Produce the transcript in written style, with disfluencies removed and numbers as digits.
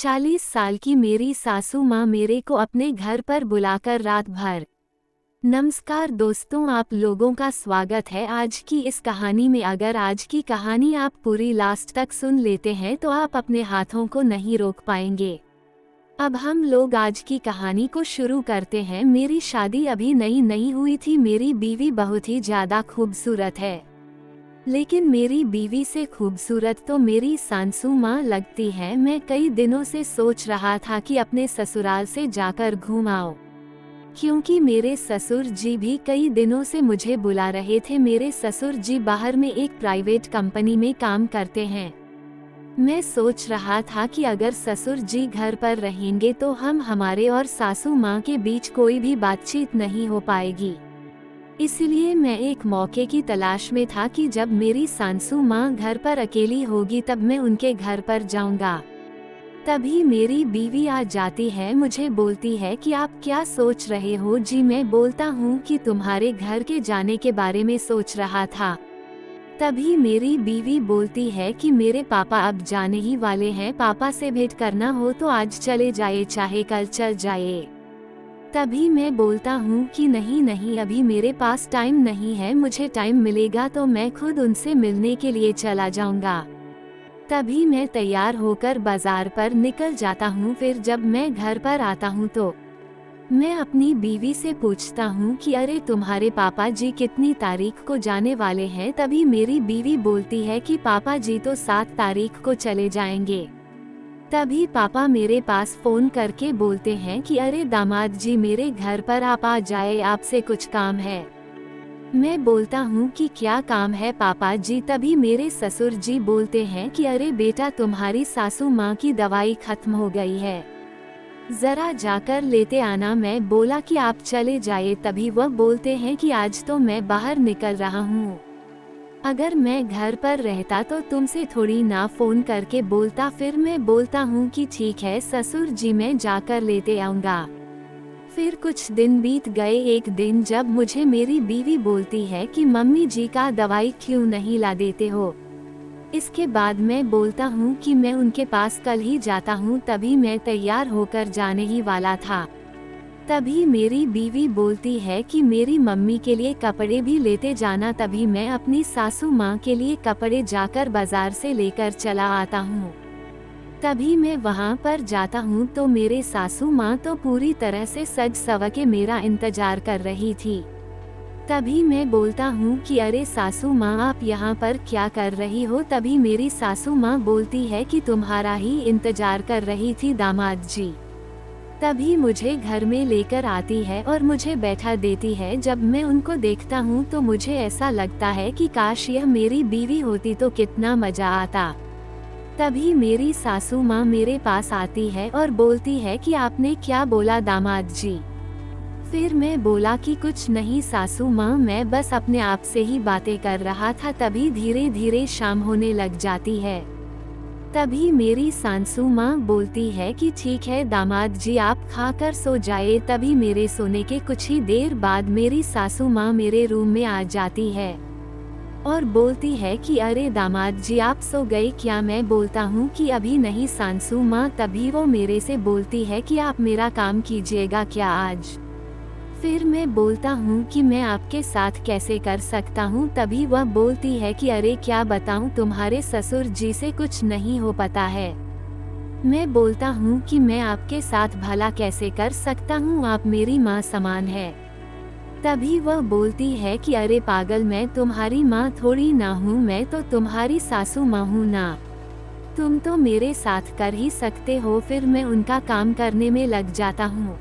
40 साल की मेरी सासू माँ मेरे को अपने घर पर बुलाकर रात भर। नमस्कार दोस्तों, आप लोगों का स्वागत है आज की इस कहानी में। अगर आज की कहानी आप पूरी लास्ट तक सुन लेते हैं तो आप अपने हाथों को नहीं रोक पाएंगे। अब हम लोग आज की कहानी को शुरू करते हैं। मेरी शादी अभी नई हुई थी। मेरी बीवी बहुत ही ज़्यादा खूबसूरत है, लेकिन मेरी बीवी से खूबसूरत तो मेरी सासू माँ लगती है। मैं कई दिनों से सोच रहा था कि अपने ससुराल से जाकर घूम आऊं, क्योंकि मेरे ससुर जी भी कई दिनों से मुझे बुला रहे थे। मेरे ससुर जी बाहर में एक प्राइवेट कंपनी में काम करते हैं। मैं सोच रहा था कि अगर ससुर जी घर पर रहेंगे तो हमारे और सासू माँ के बीच कोई भी बातचीत नहीं हो पाएगी। इसलिए मैं एक मौके की तलाश में था कि जब मेरी सासू माँ घर पर अकेली होगी तब मैं उनके घर पर जाऊंगा। तभी मेरी बीवी आ जाती है, मुझे बोलती है कि आप क्या सोच रहे हो जी। मैं बोलता हूँ कि तुम्हारे घर के जाने के बारे में सोच रहा था। तभी मेरी बीवी बोलती है कि मेरे पापा अब जाने ही वाले हैं, पापा से भेंट करना हो तो आज चले जाए, चाहे कल चल जाए। तभी मैं बोलता हूँ कि नहीं, अभी मेरे पास टाइम नहीं है, मुझे टाइम मिलेगा तो मैं खुद उनसे मिलने के लिए चला जाऊंगा। तभी मैं तैयार होकर बाजार पर निकल जाता हूँ। फिर जब मैं घर पर आता हूँ तो मैं अपनी बीवी से पूछता हूँ कि अरे तुम्हारे पापा जी कितनी तारीख को जाने वाले हैं। तभी मेरी बीवी बोलती है कि पापा जी तो 7 तारीख को चले जाएंगे। तभी पापा मेरे पास फोन करके बोलते हैं कि अरे दामाद जी मेरे घर पर आप आ जाए, आपसे कुछ काम है। मैं बोलता हूँ कि क्या काम है पापा जी। तभी मेरे ससुर जी बोलते हैं कि अरे बेटा तुम्हारी सासू माँ की दवाई खत्म हो गई है, जरा जाकर लेते आना। मैं बोला कि आप चले जाए। तभी वह बोलते हैं कि आज तो मैं बाहर निकल रहा हूँ, अगर मैं घर पर रहता तो तुमसे थोड़ी ना फोन करके बोलता। फिर मैं बोलता हूँ कि ठीक है ससुर जी, मैं जाकर लेते आऊँगा। फिर कुछ दिन बीत गए। एक दिन जब मुझे मेरी बीवी बोलती है कि मम्मी जी का दवाई क्यों नहीं ला देते हो। इसके बाद मैं बोलता हूँ कि मैं उनके पास कल ही जाता हूँ। तभी मैं तैयार होकर जाने ही वाला था। तभी मेरी बीवी बोलती है कि मेरी मम्मी के लिए कपड़े भी लेते जाना। तभी मैं अपनी सासू माँ के लिए कपड़े जाकर बाजार से लेकर चला आता हूँ। तभी मैं वहाँ पर जाता हूँ तो मेरे सासू माँ तो पूरी तरह से सज सवर के मेरा इंतजार कर रही थी। तभी मैं बोलता हूँ कि अरे सासू माँ आप यहाँ पर क्या कर रही हो। तभी मेरी सासू माँ बोलती है कि तुम्हारा ही इंतजार कर रही थी दामाद जी। तभी मुझे घर में लेकर आती है और मुझे बैठा देती है। जब मैं उनको देखता हूँ तो मुझे ऐसा लगता है कि काश यह मेरी बीवी होती तो कितना मजा आता। तभी मेरी सासू माँ मेरे पास आती है और बोलती है कि आपने क्या बोला दामाद जी। फिर मैं बोला कि कुछ नहीं सासू माँ, मैं बस अपने आप से ही बातें कर रहा था। तभी धीरे धीरे शाम होने लग जाती है। तभी मेरी सासू माँ बोलती है कि ठीक है दामाद जी आप खाकर सो जाए। तभी मेरे सोने के कुछ ही देर बाद मेरी सासू माँ मेरे रूम में आ जाती है और बोलती है कि अरे दामाद जी आप सो गए क्या। मैं बोलता हूँ कि अभी नहीं सासू माँ। तभी वो मेरे से बोलती है कि आप मेरा काम कीजिएगा क्या आज। फिर मैं बोलता हूँ कि मैं आपके साथ कैसे कर सकता हूँ। तभी वह बोलती है कि अरे क्या बताऊँ, तुम्हारे ससुर जी से कुछ नहीं हो पाता है। मैं बोलता हूँ कि मैं आपके साथ भला कैसे कर सकता हूँ, आप मेरी माँ समान है। तभी वह बोलती है कि अरे पागल, मैं तुम्हारी माँ थोड़ी ना हूँ, मैं तो तुम्हारी सासू माँ हूँ ना, तुम तो मेरे साथ कर ही सकते हो। फिर मैं उनका काम करने में लग जाता हूँ।